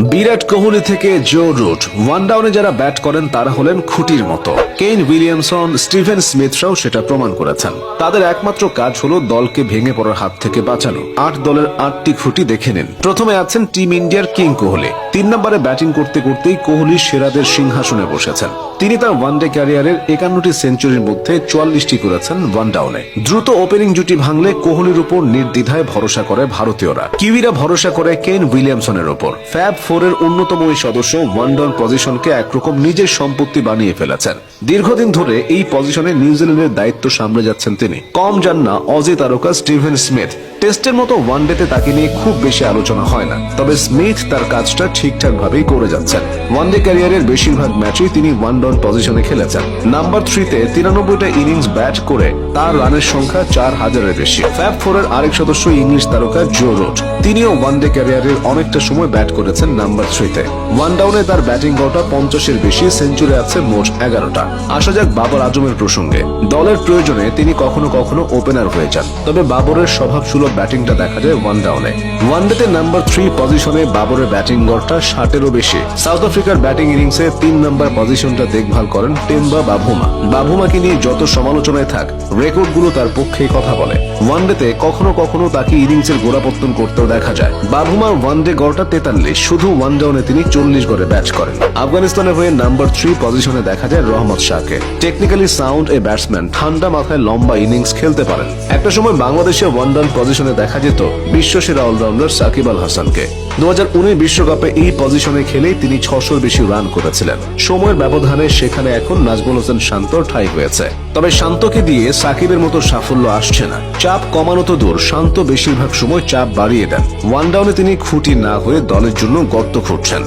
বিরাট কোহলি থেকে Joe Root, one ডাউনে যারা ব্যাট করেন তারা হলেন খুঁটির মতো। কেইন উইলিয়ামসন, স্টিভেন স্মিথরাও সেটা প্রমাণ করেছেন। তাদের একমাত্র কাজ হলো দলকে ভেঙে পড়ার হাত থেকে বাঁচানো। ৮ দলের ৮টি খুঁটি দেখে নিন। প্রথমে আছেন টিম ইন্ডিয়ার কিং কোহলি। ৩ নম্বরে ব্যাটিং করতে করতেই কোহলি সেরাদের সিংহাসনে বসেছেন। তিনি তার ওয়ানডে ক্যারিয়ারের ৫১টি সেঞ্চুরির মধ্যে ৪৪টি করেছেন ওয়ান ডাউনে। দ্রুত ওপেনিং জুটি ভাঙলে কোহলির উপর নির্দ্বিধায় ভরসা করে ভারতীয়রা। কিউইরা ভরসা করে কেইন উইলিয়ামসনের উপর। ফ্যাব ফোরের অন্যতম এই সদস্য ওয়ান ডাউন পজিশনকে একরকম নিজের সম্পত্তি বানিয়ে ফেলেছেন। দীর্ঘদিন ধরে এই পজিশনে নিউজিল্যান্ডের দায়িত্ব সামলে যাচ্ছেন তিনি। কম যান না অজি তারকা স্টিভেন স্মিথ। টেস্টের মতো ওয়ানডেতে তাকে নিয়ে খুব বেশি আলোচনা হয় না, তবে স্মিথ তার কাজটা ঠিকঠাক ভাবেই করে যাচ্ছেন। ওয়ানডে ক্যারিয়ারের বেশিরভাগ ম্যাচেই তিনি ওয়ান ডাউন পজিশনে খেলেছেন। নাম্বার 3-তে ৯৩টা ইনিংস ব্যাট করে তার রানের সংখ্যা ৪,০০০-এর বেশি। ফ্যাব ফোরের আরেক সদস্য ইংলিশ তারকা জো রুট। তিনিও ওয়ানডে ক্যারিয়ারের অনেকটা সময় ব্যাট করেছেন নাম্বার 3-তে। ওয়ান ডাউনে তার ব্যাটিং গড়টা ৫০-এর বেশি, সেঞ্চুরি আছে মোট ১১টা। আসা যাক বাবর আজমের প্রসঙ্গে। দলের প্রয়োজনে তিনি কখনো কখনো ওপেনার হয়ে যান, তবে বাবরের স্বভাবসুলভ ব্যাটিংটা দেখা যায় ওয়ান ডাউনে। ওয়ানডেতে নাম্বার 3 পজিশনে বাবরের ব্যাটিং গড়টা ৬০-এরও বেশি। সাউথ আফ্রিকার ব্যাটিং ইনিংসে ৩ নম্বর পজিশনটা দেখভাল করেন টেম্বা বাভুমা। বাভুমাকে নিয়ে যত সমালোচনায় থাক, রেকর্ডগুলো তার পক্ষে কথা বলে। ওয়ানডেতে কখনো কখনো তাকে ইনিংসের গোড়াপত্তন করতেও দেখা যায়। বাভুমার ওয়ানডে গড়টা ৪৩, শুধু ওয়ান ডাউনে তিনি ৪০ গড়ে ব্যাট করেন। আফগানিস্তানের হয়ে নাম্বার 3 পজিশনে দেখা যায় রহমত শাহকে। টেকনিক্যালি সাউন্ড এ ব্যাটসম্যান, ঠান্ডা মাথায় লম্বা ইনিংস খেলতে পারেন। একটা সময় বাংলাদেশে ওয়ান ডাউন পজিশনে দেখা যেত বিশ্বসেরা অলরাউন্ডার সাকিব আল হাসানকে। ২০১৯ বিশ্বকাপে এই পজিশনে খেলেই তিনি ৬০০-র বেশি রান করেছিলেন। সময়ের ব্যবধানে সেখানে এখন নাজমুল হোসেন শান্তর ঠাঁই হয়েছে। তবে শান্তকে দিয়ে সাকিবের মতো সাফল্য আসছে না। চাপ কমানো তো দূর, শান্ত বেশিরভাগ সময় চাপ বাড়িয়ে দেন। ওয়ান ডাউনে তিনি খুঁটি না হয়ে দলের জন্য গর্ত খুঁড়ছেন।